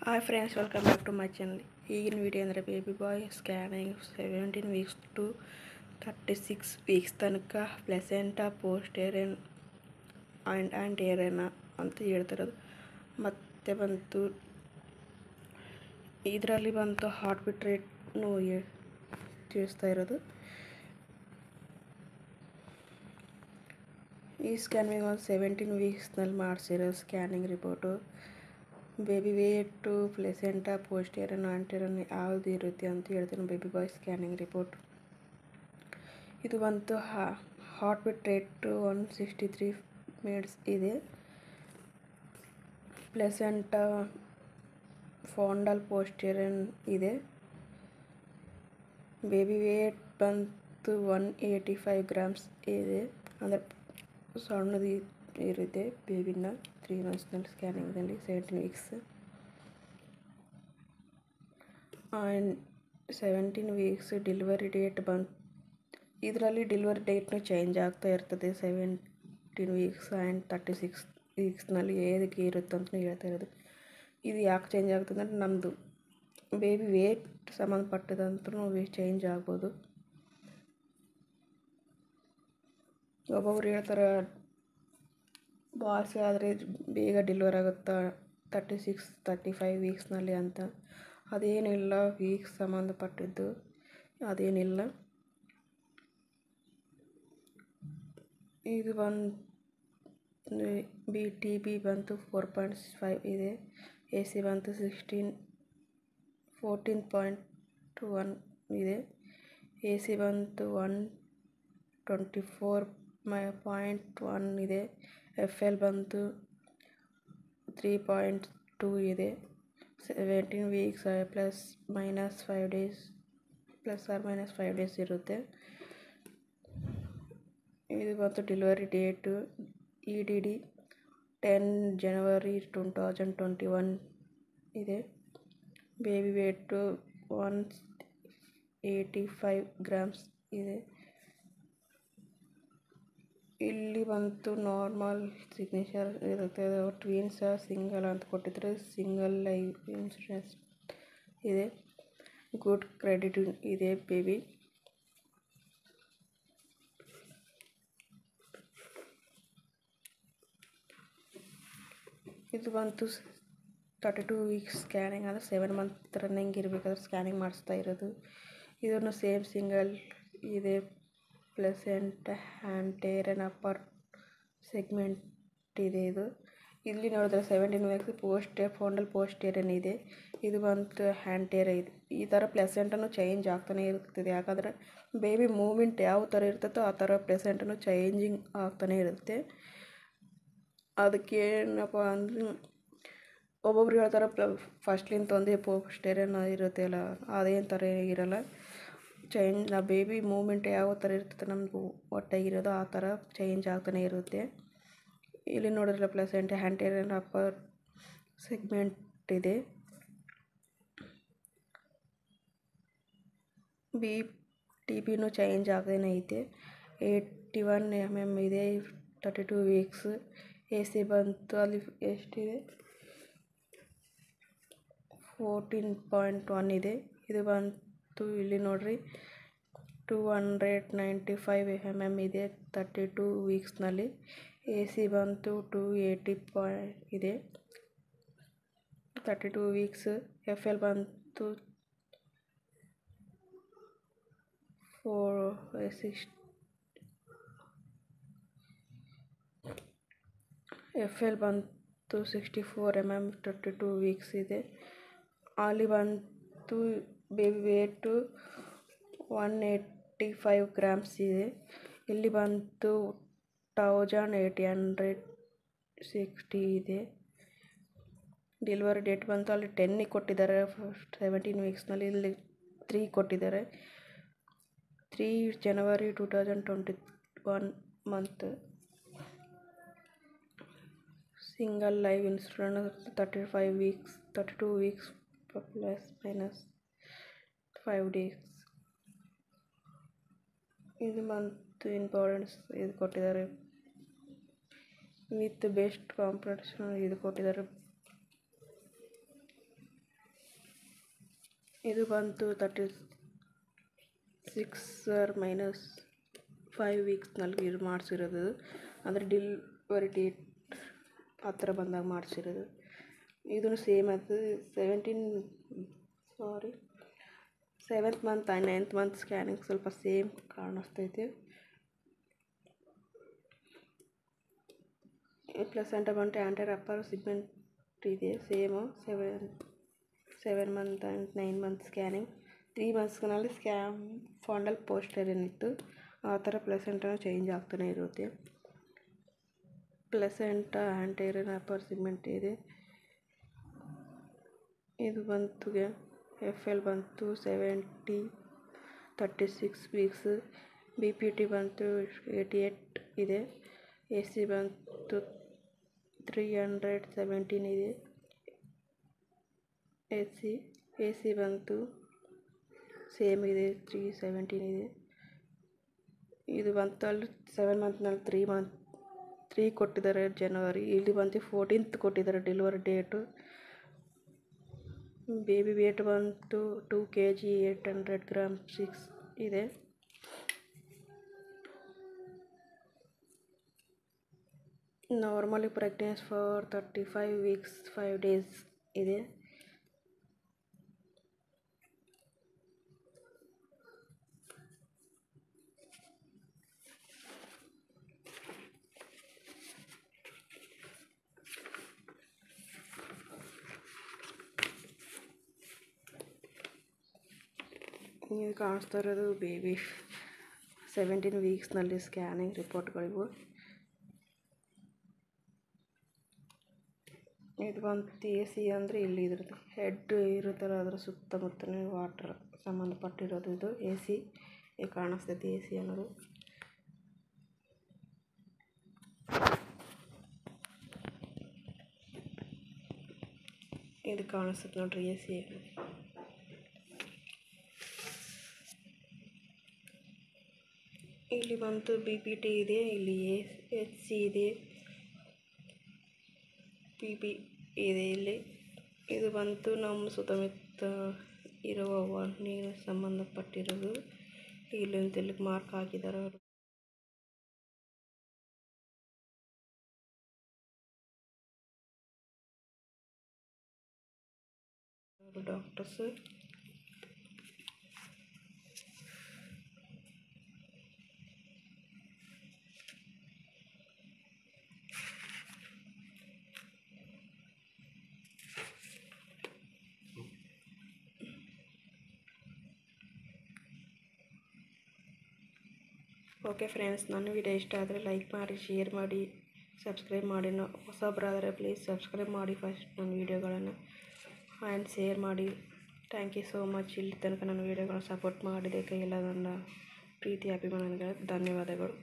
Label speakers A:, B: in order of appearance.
A: Hi friends, welcome back to my channel. ಈಗಿನ video ಅಂದರೆ baby boy scanning 17 weeks to 36 weeks ತನಕ placenta posterior and anterior ಅಂತ ಹೇಳ್ತಿರೋದು. ಮತ್ತೆ ಬಂತು ಇದರಲ್ಲಿ ಬಂತು ಹಾರ್ಟ್ ಬೀಟ್ ರೇಟ್ನು ತಿಳಿಸ್ತಾ ಇರೋದು. ಈ ಸ್ಕ್ಯಾನಿಂಗ್ ಒಂದು 17 ವೀಕ್ಸ್ನಲ್ಲಿ ಮಾಡಿಸಿರೋ scanning report. Baby weight placenta posterior anterior ಯಾವುದು ಇರುತ್ತೆ ಅಂತ ಹೇಳ್ತೀನಿ. ಬೇಬಿ ಬಾಯ್ ಸ್ಕ್ಯಾನಿಂಗ್ ರಿಪೋರ್ಟ್ ಇದು ಬಂತು. ಹಾರ್ಟ್ ಬೀಟ್ ರೇಟು 163 ಮಿನಿಟ್ಸ್ ಇದೆ. ಪ್ಲೆಸೆಂಟಾ ಫಾಂಡಲ್ ಪೋಸ್ಟೇರಿಯನ್ ಇದೆ. ಬೇಬಿ ವೇಟ್ ಬಂತು 185 ಗ್ರಾಮ್ಸ್ ಇದೆ. ಅಂದರೆ ಸಣ್ಣದು ಇರುತ್ತೆ ಬೇಬಿನ 3 ಮಂತ್ಸ್ನಲ್ಲಿ ಸ್ಕ್ಯಾನಿಂಗ್ನಲ್ಲಿ 17 weeks and 17 weeks delivery date ಬಂತು. ಇದರಲ್ಲಿ ಡೆಲಿವರಿ ಡೇಟ್ನು ಚೇಂಜ್ ಆಗ್ತಾ ಇರ್ತದೆ. 17 ವೀಕ್ಸ್ ಆ್ಯಂಡ್ 36 ವೀಕ್ಸ್ನಲ್ಲಿ ಏದಕ್ಕೆ ಇರುತ್ತೆ ಅಂತ ಹೇಳ್ತಾ ಇರೋದು. ಇದು ಯಾಕೆ ಚೇಂಜ್ ಆಗ್ತದೆ ಅಂದರೆ ನಮ್ಮದು ಬೇಬಿ ವೇಟ್ ಸಂಬಂಧಪಟ್ಟದಂತೂ ಚೇಂಜ್ ಆಗ್ಬೋದು. ಒಬ್ಬೊಬ್ರು ಹೇಳ್ತಾರೆ ಬಾಯ್ಸ್ ಆದರೆ ಬೇಗ ಡೆಲಿವರ್ ಆಗುತ್ತಾ 36-35 ವೀಕ್ಸ್ನಲ್ಲಿ ಅಂತ. ಅದೇನಿಲ್ಲ, ವೀಕ್ಸ್ ಸಂಬಂಧಪಟ್ಟಿದ್ದು ಅದೇನಿಲ್ಲ. ಇದು ಬಂದು ಟಿ ಬಿ ಬಂತು 4.5 ಇದೆ. AC ಬಂತು 14.1 ಇದೆ. AC ಬಂತು 124.1 ಇದೆ. FL ಬಂತು 3.2 ಇದೆ. 17 ವೀಕ್ಸ್ ±5 ಡೇಸ್ ±5 ಡೇಸ್ ಇರುತ್ತೆ. ಇದು ಬಂತು ಡೆಲಿವರಿ ಡೇಟು. EDD 10 ಜನವರಿ 2021 ಇದೆ. ಬೇಬಿ ವೇಟು 185 ಗ್ರಾಮ್ಸ್ ಇದೆ. ಇಲ್ಲಿ ಬಂತು ನಾರ್ಮಲ್ ಸಿಗ್ನೇಚರ್ ಇರುತ್ತೆ. ಟ್ವೀನ್ಸ್ ಸಿಂಗಲ್ ಅಂತ ಕೊಟ್ಟಿದ್ರೆ ಸಿಂಗಲ್ ಲೈಫ್ ಇನ್ಶೂರೆನ್ಸ್ ಇದೆ. ಗುಡ್ ಕ್ರೆಡಿಟ್ ಇದೆ ಬೇಬಿ. ಇದು ಬಂತು 32 ವೀಕ್ಸ್ ಸ್ಕ್ಯಾನಿಂಗ್ ಅಂದರೆ 7 ಮಂತ್ ರನ್ನಿಂಗ್ ಇರಬೇಕಾದ್ರೆ ಸ್ಕ್ಯಾನಿಂಗ್ ಮಾಡಿಸ್ತಾ ಇರೋದು. ಇದನ್ನು ಸೇಮ್ ಸಿಂಗಲ್ ಇದೆ. ಪ್ಲೆಸೆಂಟಾ ಆಂಟೇರಿಯನ್ ಅಪ್ಪರ್ ಸೆಗ್ಮೆಂಟ್ ಇದೆ. ಇಲ್ಲಿ ನೋಡಿದ್ರೆ 17 ವೀಕ್ಸ್ ಫಾಂಡಲ್ ಪೋಸ್ಟೇರಿಯನ್ ಇದೆ. ಇದು ಬಂತು ಆಂಟೇರಿಯನ್ ಇದೆ. ಈ ಥರ ಪ್ಲೆಸೆಂಟನು ಚೇಂಜ್ ಆಗ್ತಾನೆ ಇರ್ತದೆ. ಯಾಕಂದರೆ ಬೇಬಿ ಮೂಮೆಂಟ್ ಯಾವ ಥರ ಇರ್ತದೋ ಆ ಥರ ಪ್ಲೆಸೆಂಟನು ಚೇಂಜಿಂಗ್ ಆಗ್ತಾನೆ ಇರುತ್ತೆ. ಅದಕ್ಕೆ ಏನಪ್ಪ ಅಂದರೆ ಒಬ್ಬೊಬ್ರು ಹೇಳ್ತಾರೆ ಫಸ್ಟ್ಲಿಂದ ಒಂದೇ ಪೋಸ್ಟೇರಿಯನ್ ಇರುತ್ತೆ ಅಲ್ಲ, ಅದೇನು ಥರ ಇರೋಲ್ಲ. ಚೇಂಜ್ ಬೇಬಿ ಮೂಮೆಂಟ್ ಯಾವ ಥರ ಇರ್ತದೆ ನಮಗೂ ಹೊಟ್ಟೆಗಿರೋದು ಆ ಥರ ಚೇಂಜ್ ಆಗ್ತಾನೆ ಇರುತ್ತೆ. ಇಲ್ಲಿ ನೋಡಿದ್ರೆ ಪ್ಲೆಸೆಂಟಾ ಆಂಟೇರಿಯನ್ ಅಪ್ಪರ್ ಸೆಗ್ಮೆಂಟ್ ಇದೆ. TBನೂ ಚೇಂಜ್ ಆಗದೇನೆ ಐತೆ. 81 mm ಇದೆ. 32 ವೀಕ್ಸ್. AC ಬಂತು ಅಲ್ಲಿ ಎಷ್ಟಿದೆ 14.1 ಇದೆ. ಇದು ಬಂತು ಇಲ್ಲಿ ನೋಡ್ರಿ 295 mm ಇದೆ 32 ವೀಕ್ಸ್ನಲ್ಲಿ. AC ಬಂತು 280 ಇದೆ 32 ವೀಕ್ಸ್. FL ಬಂತು 64 mm 32 ವೀಕ್ಸ್ ಇದೆ. ಅಲ್ಲಿ ಬಂತು ಬೇಬಿ ವೇಟು 185 ಗ್ರಾಮ್ಸ್ ಇದೆ. ಇಲ್ಲಿ ಬಂತು 1860 ಇದೆ. ಡೆಲಿವರಿ ಡೇಟ್ ಬಂತು ಅಲ್ಲಿ 10 ಕೊಟ್ಟಿದ್ದಾರೆ 17 ವೀಕ್ಸ್ನಲ್ಲಿ. ಇಲ್ಲಿ 3 ಕೊಟ್ಟಿದ್ದಾರೆ. 3 ಜನವರಿ 2021 month. Single life insurance 32 weeks ±5 days. ಇದು ಬಂತು ಇಂಪಾರ್ಟೆನ್ಸ್ ಇದು ಕೊಟ್ಟಿದ್ದಾರೆ. ವಿತ್ ಬೆಸ್ಟ್ ಕಾಂಪಿಟೇಷನ್ ಇದು ಕೊಟ್ಟಿದ್ದಾರೆ. ಇದು ಬಂತು 36 - 5 ವೀಕ್ಸ್ನಲ್ಲಿ ಇದು ಮಾಡಿಸಿರೋದು, ಅಂದರೆ ಡೆಲಿವರಿ ಡೇಟ್ ಆ ಥರ ಬಂದಾಗ ಮಾಡಿಸಿರೋದು. ಇದನ್ನು ಸೇಮ್ ಅದು 7th month and 9th month scanning ಸ್ವಲ್ಪ ಸೇಮ್ ಕಾಣಿಸ್ತೈತೆ. ಪ್ಲಸೆಂಟ ಬಂತು ಆ್ಯಂಟೆರಪ್ಪರ್ ಸಿಗ್ಮೆಂಟ್ ಇದೆ same 7 month and 9 month scanning. 3 ಮಂತ್ಸ್ನಲ್ಲಿ ಫಾಂಡಲ್ ಪೋಸ್ಟರ್ ಏನಿತ್ತು ಆ ಥರ ಪ್ಲಸೆಂಟನೂ ಚೇಂಜ್ ಆಗ್ತಾನೆ ಇರುತ್ತೆ. ಪ್ಲಸೆಂಟ ಆ್ಯಂಟೆರಿಯರ್ ಅಪ್ಪರ್ ಸಿಗ್ಮೆಂಟ್ ಇದೆ. ಇದು ಬಂತು FL ಬಂತು 36 ವೀಕ್ಸ್. BPT ಬಂತು 88 ಇದೆ. AC ಬಂತು 317 ಇದೆ. AC ಬಂತು ಸೇಮ್ ಇದೆ 317 ಇದೆ. ಇದು ಬಂತು ಅಲ್ಲಿ 7 ಮಂತ್ನಲ್ಲಿ 3 ಕೊಟ್ಟಿದ್ದಾರೆ ಜನವರಿ. ಇಲ್ಲಿ ಬಂತು 14th ಕೊಟ್ಟಿದ್ದಾರೆ ಡೆಲಿವರಿ ಡೇಟು. ಬೇಬಿ ವೇಟ್ ಬಂತು 2 kg 800 grams 6 ಇದೆ. Normally pregnancy for 35 weeks 5 days ಇದೆ. ಇದು ಕಾಣಿಸ್ತಾ ಇರೋದು ಬೇಬಿ 17 ವೀಕ್ಸ್ನಲ್ಲಿ ಸ್ಕ್ಯಾನಿಂಗ್ ರಿಪೋರ್ಟ್ಗಳಿವು. ಇದು ಬಂತು AC ಅಂದರೆ ಇಲ್ಲಿ ಇದ್ರದ್ದು ಹೆಡ್ ಇರುತ್ತಲ್ಲ ಅದರ ಸುತ್ತಮುತ್ತಲೇ ವಾಟರ್ ಸಂಬಂಧಪಟ್ಟಿರೋದು ಇದು AC. ಇದು ಕಾಣಿಸ್ತೈತಿ AC ಅನ್ನೋದು. ಇದು ಕಾಣಿಸ್ತೈತೆ ನೋಡ್ರಿ AC. ಇಲ್ಲಿ ಬಂತು BPT ಇದೆ, ಇಲ್ಲಿ HC ಇದೆ, PP ಇದೆ ಇಲ್ಲಿ. ಇದು ಬಂತು ನಮ್ಮ ಸುತ್ತಮುತ್ತ ಇರುವ ನೀರು ಸಂಬಂಧಪಟ್ಟಿರೋದು. ಇಲ್ಲಿಂದ ಮಾರ್ಕ್ ಹಾಕಿದ್ದಾರೆ ಅವರು ಡಾಕ್ಟರ್ಸ್. ಓಕೆ ಫ್ರೆಂಡ್ಸ್, ನನ್ನ ವಿಡಿಯೋ ಇಷ್ಟ ಆದರೆ ಲೈಕ್ ಮಾಡಿ, ಶೇರ್ ಮಾಡಿ, ಸಬ್ಸ್ಕ್ರೈಬ್ ಮಾಡಿ. ಹೊಸಬ್ರಾದರೆ ಪ್ಲೀಸ್ ಸಬ್ಸ್ಕ್ರೈಬ್ ಮಾಡಿ ಫಸ್ಟ್ ನನ್ನ ವೀಡಿಯೋಗಳನ್ನು ಆ್ಯಂಡ್ ಶೇರ್ ಮಾಡಿ. Thank you so much. ಇಲ್ಲಿ ತನಕ ನನ್ನ ವೀಡಿಯೋಗಳನ್ನ ಸಪೋರ್ಟ್ ಮಾಡಿದ್ದಕ್ಕೆ ಎಲ್ಲ ನನ್ನ ಪ್ರೀತಿ ಅಭಿಮಾನಿಗಳಿಗೆ ಧನ್ಯವಾದಗಳು.